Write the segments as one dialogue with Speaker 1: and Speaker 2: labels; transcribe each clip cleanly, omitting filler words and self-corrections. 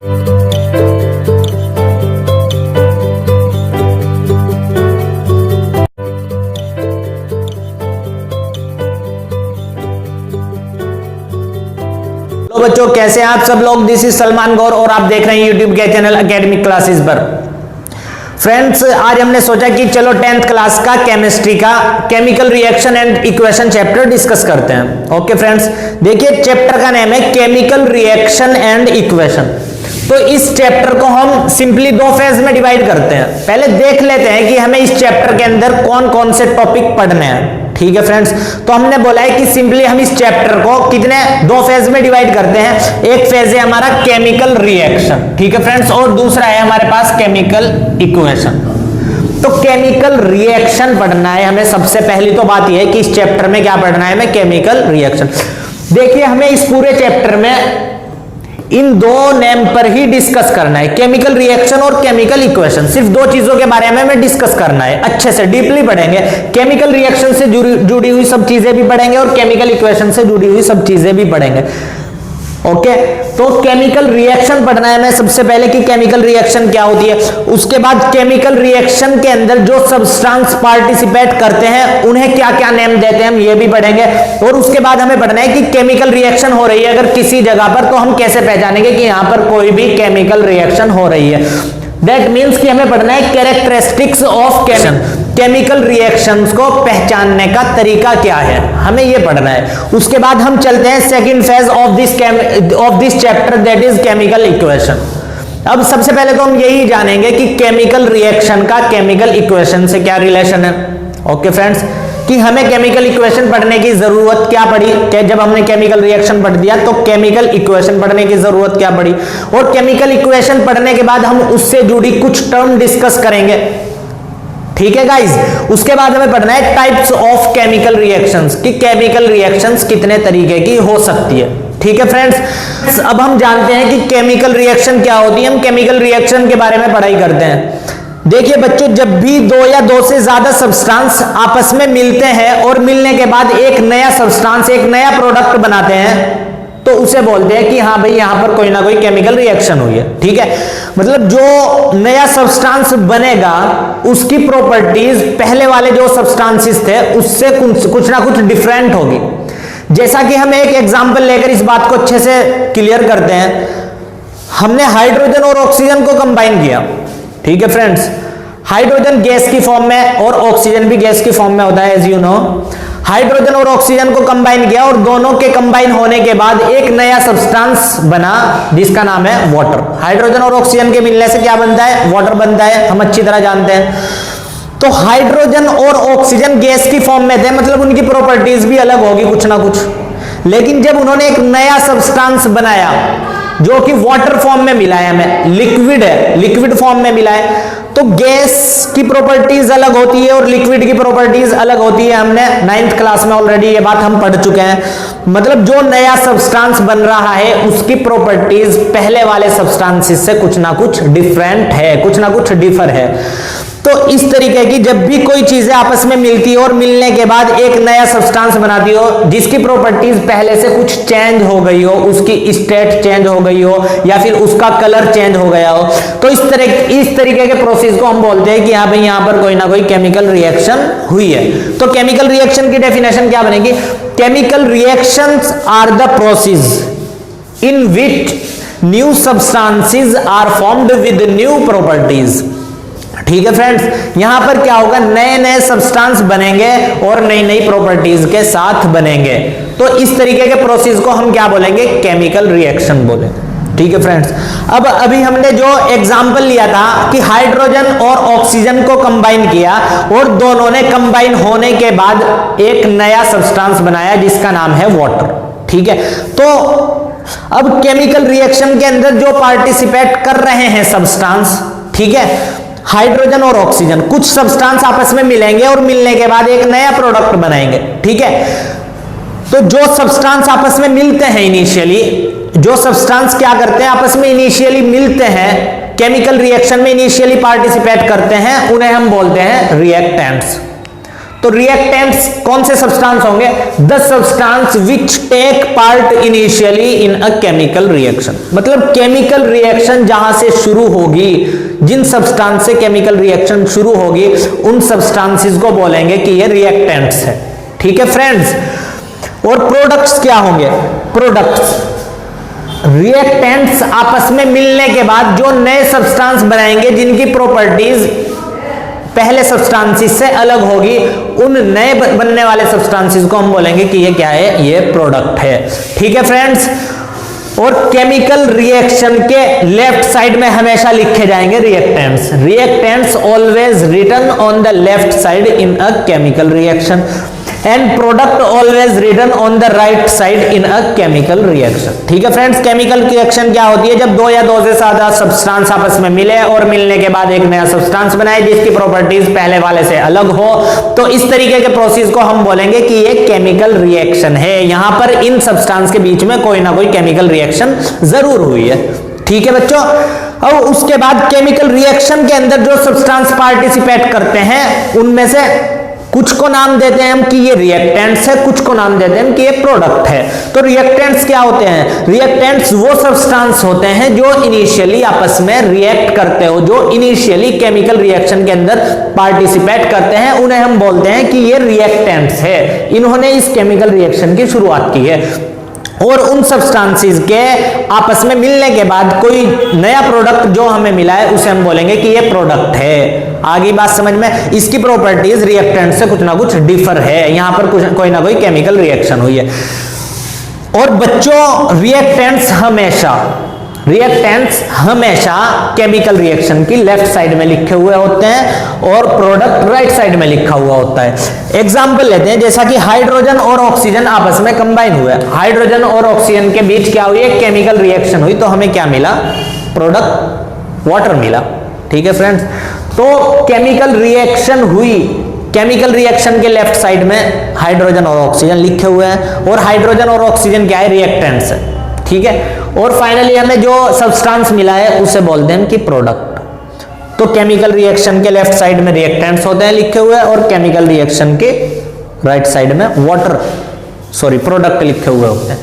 Speaker 1: बच्चों कैसे हैं आप सब लोग। दिस इज सलमान गौर और आप देख रहे हैं यूट्यूब के चैनल एकेडमिक क्लासेस पर। फ्रेंड्स आज हमने सोचा कि चलो 10th क्लास का केमिस्ट्री का chemical reaction and equation chapter discuss करते हैं। ओके फ्रेंड्स, देखिए चैप्टर का नेम है केमिकल रिएक्शन एंड इक्वेशन। तो इस चैप्टर को हम सिंपली दो फेज में डिवाइड करते हैं। पहले देख लेते हैं कि हमें इस चैप्टर के अंदर कौन कौन से टॉपिक पढ़ने हैं। ठीक है फ्रेंड्स, तो हमने बोला है कि सिंपली हम इस चैप्टर को कितने दो फेज में डिवाइड करते हैं। एक फेज है हमारा केमिकल रिएक्शन, ठीक है फ्रेंड्स, और दूसरा है हमारे पास केमिकल इक्वेशन। तो केमिकल रिएक्शन पढ़ना है हमें। सबसे पहली तो बात यह है कि इस चैप्टर में क्या पढ़ना है हमें, केमिकल रिएक्शन। देखिए हमें इस पूरे चैप्टर में इन दो नेम पर ही डिस्कस करना है, केमिकल रिएक्शन और केमिकल इक्वेशन। सिर्फ दो चीजों के बारे में हमें डिस्कस करना है, अच्छे से डीपली पढ़ेंगे। केमिकल रिएक्शन से जुड़ी हुई सब चीजें भी पढ़ेंगे और केमिकल इक्वेशन से जुड़ी हुई सब चीजें भी पढ़ेंगे। ओके, तो केमिकल रिएक्शन पढ़ना है हमें सबसे पहले कि केमिकल रिएक्शन क्या होती है। उसके बाद केमिकल रिएक्शन के अंदर जो सब्सटेंस पार्टिसिपेट करते हैं उन्हें क्या क्या नेम देते हैं हम ये भी पढ़ेंगे। और उसके बाद हमें पढ़ना है कि केमिकल रिएक्शन हो रही है अगर किसी जगह पर, तो हम कैसे पहचानेंगे कि यहां पर कोई भी केमिकल रिएक्शन हो रही है। दैट मीन्स कि हमें पढ़ना है कैरेक्टरिस्टिक्स ऑफ केमिकल रिएक्शंस को पहचानने का तरीका क्या है, हमें ये पढ़ना है। उसके बाद हम चलते हैं second phase of this chapter, that is chemical equation. अब सबसे पहले तो हम यही जानेंगे कि केमिकल रिएक्शन का केमिकल इक्वेशन से क्या रिलेशन है। ओके फ्रेंड्स, कि हमें केमिकल इक्वेशन पढ़ने की जरूरत क्या पड़ी, कि जब हमने केमिकल रिएक्शन पढ़ दिया तो केमिकल इक्वेशन पढ़ने की जरूरत क्या पड़ी। और केमिकल इक्वेशन पढ़ने के बाद हम उससे जुड़ी कुछ टर्म डिस्कस करेंगे। ठीक है गाइज, उसके बाद हमें पढ़ना है टाइप्स ऑफ केमिकल रिएक्शंस, कि केमिकल रिएक्शंस कितने तरीके की हो सकती है। ठीक है फ्रेंड्स, अब हम जानते हैं कि केमिकल रिएक्शन क्या होती है। हम केमिकल रिएक्शन के बारे में पढ़ाई करते हैं। देखिए बच्चों, जब भी दो या दो से ज्यादा सब्सटेंस आपस में मिलते हैं और मिलने के बाद एक नया सब्सटेंस, एक नया प्रोडक्ट बनाते हैं, तो उसे बोलते हैं कि हाँ भाई यहां पर कोई ना कोई केमिकल रिएक्शन हुई है। ठीक है, मतलब जो नया सब्सटेंस बनेगा उसकी प्रॉपर्टीज पहले वाले जो सब्सटेंसेस थे उससे कुछ ना कुछ डिफरेंट होगी। जैसा कि हम एक एग्जांपल लेकर इस बात को अच्छे से क्लियर करते हैं। हमने हाइड्रोजन और ऑक्सीजन को कंबाइन किया। ठीक है फ्रेंड्स, हाइड्रोजन गैस की फॉर्म में और ऑक्सीजन भी गैस की फॉर्म में होता है, एज यू नो। हाइड्रोजन और ऑक्सीजन को कंबाइन किया और दोनों के कंबाइन होने के बाद एक नया सब्सटेंस बना जिसका नाम है वाटर। हाइड्रोजन और ऑक्सीजन के मिलने से क्या बनता है, वाटर बनता है, हम अच्छी तरह जानते हैं। तो हाइड्रोजन और ऑक्सीजन गैस की फॉर्म में थे, मतलब उनकी प्रॉपर्टीज भी अलग होगी कुछ ना कुछ। लेकिन जब उन्होंने एक नया सब्सटेंस बनाया जो कि वाटर फॉर्म में मिला है, हमें लिक्विड है, लिक्विड फॉर्म में मिला है, तो गैस की प्रॉपर्टीज अलग होती है और लिक्विड की प्रॉपर्टीज अलग होती है। हमने 9th क्लास में ऑलरेडी ये बात हम पढ़ चुके हैं। मतलब जो नया सब्सटेंस बन रहा है उसकी प्रॉपर्टीज पहले वाले सब्सटेंसेस से कुछ ना कुछ डिफरेंट है, कुछ ना कुछ डिफर है। तो इस तरीके की जब भी कोई चीजें आपस में मिलती है और मिलने के बाद एक नया सब्सटेंस बनाती हो जिसकी प्रॉपर्टीज पहले से कुछ चेंज हो गई हो, उसकी स्टेट चेंज हो गई हो या फिर उसका कलर चेंज हो गया हो, तो इस तरीके के प्रोसेस को हम बोलते हैं कि हाँ भाई यहां पर कोई ना कोई केमिकल रिएक्शन हुई है। तो केमिकल रिएक्शन की डेफिनेशन क्या बनेगी, chemical reactions are the process in which new substances are formed with new properties. ठीक है फ्रेंड्स, यहां पर क्या होगा, नए नए सब्सटेंस बनेंगे और नई नई प्रॉपर्टीज के साथ बनेंगे। तो इस तरीके के प्रोसेस को हम क्या बोलेंगे, केमिकल रिएक्शन बोलेंगे। ठीक है फ्रेंड्स, अब अभी हमने जो एग्जांपल लिया था कि हाइड्रोजन और ऑक्सीजन को कंबाइन किया और दोनों ने कंबाइन होने के बाद एक नया सब्सटेंस बनाया जिसका नाम है वाटर। ठीक है, तो अब केमिकल रिएक्शन के अंदर जो पार्टिसिपेट कर रहे हैं सब्सटेंस, ठीक है, हाइड्रोजन और ऑक्सीजन, कुछ सब्सटेंस आपस में मिलेंगे और मिलने के बाद एक नया प्रोडक्ट बनाएंगे। ठीक है, तो जो सब्सटेंस आपस में मिलते हैं इनिशियली, जो सब्सटेंस क्या करते हैं आपस में इनिशियली मिलते हैं, केमिकल रिएक्शन में इनिशियली पार्टिसिपेट करते हैं, उन्हें हम बोलते हैं रिएक्टेंट्स। तो रिएक्टेंट्स कौन से सब्सटेंस होंगे? The substance which take part initially in a chemical reaction. मतलब केमिकल रिएक्शन जहां से शुरू होगी, जिन सब्सटेंस से केमिकल रिएक्शन शुरू होगी, उन सब्सटेंसेस को बोलेंगे कि ये रिएक्टेंट्स है। ठीक है फ्रेंड्स। और प्रोडक्ट्स क्या होंगे? प्रोडक्ट्स रिएक्टेंट्स आपस में मिलने के बाद जो नए सब्सटेंस बनाएंगे, जिनकी प्रॉपर्टीज पहले सब्सटेंसेस से अलग होगी, उन नए बनने वाले सब्सटेंसेस को हम बोलेंगे कि ये क्या है? ये प्रोडक्ट है। ठीक है फ्रेंड्स। और केमिकल रिएक्शन के लेफ्ट साइड में हमेशा लिखे जाएंगे reactants. Reactants always written on the left side in a chemical reaction and product always written on the right side in a chemical reaction. ठीक है फ्रेंड्स। केमिकल रिएक्शन क्या होती है? जब दो या दो से ज्यादा सब्सटेंस आपस में मिले और मिलने के बाद एक नया सब्सटेंस बनाए जिसकी प्रॉपर्टीज पहले वाले से अलग हो, तो इस तरीके के प्रोसेस को हम बोलेंगे कि ये केमिकल रिएक्शन है। यहां पर इन सब्सटेंस के बीच में कोई ना कोई केमिकल रिएक्शन जरूर हुई है। ठीक है बच्चों। और उसके बाद केमिकल रिएक्शन के अंदर जो सब्सटेंस पार्टिसिपेट करते हैं, उनमें से कुछ को नाम देते हैं हम कि ये रिएक्टेंट्स है, कुछ को नाम देते हैं हम कि ये प्रोडक्ट है। तो रिएक्टेंट्स क्या होते हैं? रिएक्टेंट्स वो सब्सटेंस होते हैं जो इनिशियली आपस में रिएक्ट करते हो, जो इनिशियली केमिकल रिएक्शन के अंदर पार्टिसिपेट करते हैं, उन्हें हम बोलते हैं कि ये रिएक्टेंट्स है, इन्होंने इस केमिकल रिएक्शन की शुरुआत की है। और उन सब्सटेंसेस के आपस में मिलने के बाद कोई नया प्रोडक्ट जो हमें मिला है, उसे हम बोलेंगे कि ये प्रोडक्ट है। आगे बात समझ में? इसकी प्रॉपर्टीज रिएक्टेंट से कुछ ना कुछ डिफर है, यहां पर कुछ कोई ना कोई केमिकल रिएक्शन हुई है। और बच्चों रिएक्टेंट्स हमेशा केमिकल रिएक्शन की लेफ्ट साइड में लिखे हुए होते हैं और प्रोडक्ट राइट साइड में लिखा हुआ होता है। एग्जांपल लेते हैं, जैसा कि हाइड्रोजन और ऑक्सीजन आपस में कंबाइन हुए, हाइड्रोजन और ऑक्सीजन के बीच क्या हुई? एक केमिकल रिएक्शन हुई, तो हमें क्या मिला? प्रोडक्ट वाटर मिला। ठीक है फ्रेंड्स। तो केमिकल रिएक्शन हुई, केमिकल रिएक्शन के लेफ्ट साइड में हाइड्रोजन और ऑक्सीजन लिखे हुए हैं, और हाइड्रोजन और ऑक्सीजन क्या है? रिएक्टेंट्स है। ठीक है। और फाइनली हमें जो सब्सटेंस मिला है उसे बोलते हैं कि प्रोडक्ट। तो केमिकल रिएक्शन के लेफ्ट साइड में रिएक्टेंट्स होते हैं लिखे हुए, और केमिकल रिएक्शन के राइट साइड में प्रोडक्ट लिखे हुए होते हैं।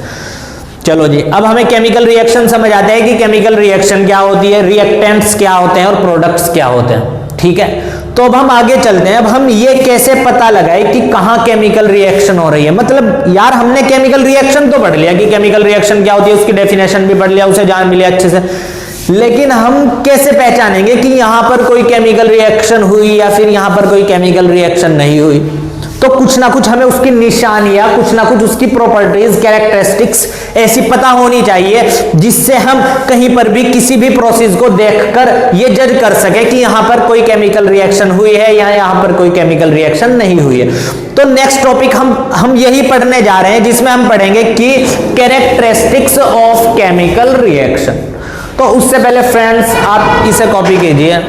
Speaker 1: चलो जी, अब हमें केमिकल रिएक्शन समझ आता है कि केमिकल रिएक्शन क्या होती है, रिएक्टेंट्स क्या होते हैं और प्रोडक्ट्स क्या होते हैं। ठीक है। तो अब हम आगे चलते हैं। अब हम ये कैसे पता लगाए कि कहां केमिकल रिएक्शन हो रही है? मतलब यार, हमने केमिकल रिएक्शन तो पढ़ लिया कि केमिकल रिएक्शन क्या होती है, उसकी डेफिनेशन भी पढ़ लिया, उसे जान भी लिया अच्छे से, लेकिन हम कैसे पहचानेंगे कि यहां पर कोई केमिकल रिएक्शन हुई या फिर यहां पर कोई केमिकल रिएक्शन नहीं हुई? तो कुछ ना कुछ हमें उसकी निशानियां, कुछ ना कुछ उसकी प्रॉपर्टीज, कैरेक्टरिस्टिक्स ऐसी पता होनी चाहिए जिससे हम कहीं पर भी किसी भी प्रोसेस को देखकर ये जज कर सके कि यहां पर कोई केमिकल रिएक्शन हुई है या यहां पर कोई केमिकल रिएक्शन नहीं हुई है। तो नेक्स्ट टॉपिक हम यही पढ़ने जा रहे हैं, जिसमें हम पढ़ेंगे कि कैरेक्टरिस्टिक्स ऑफ केमिकल रिएक्शन। तो उससे पहले फ्रेंड्स, आप इसे कॉपी कीजिए।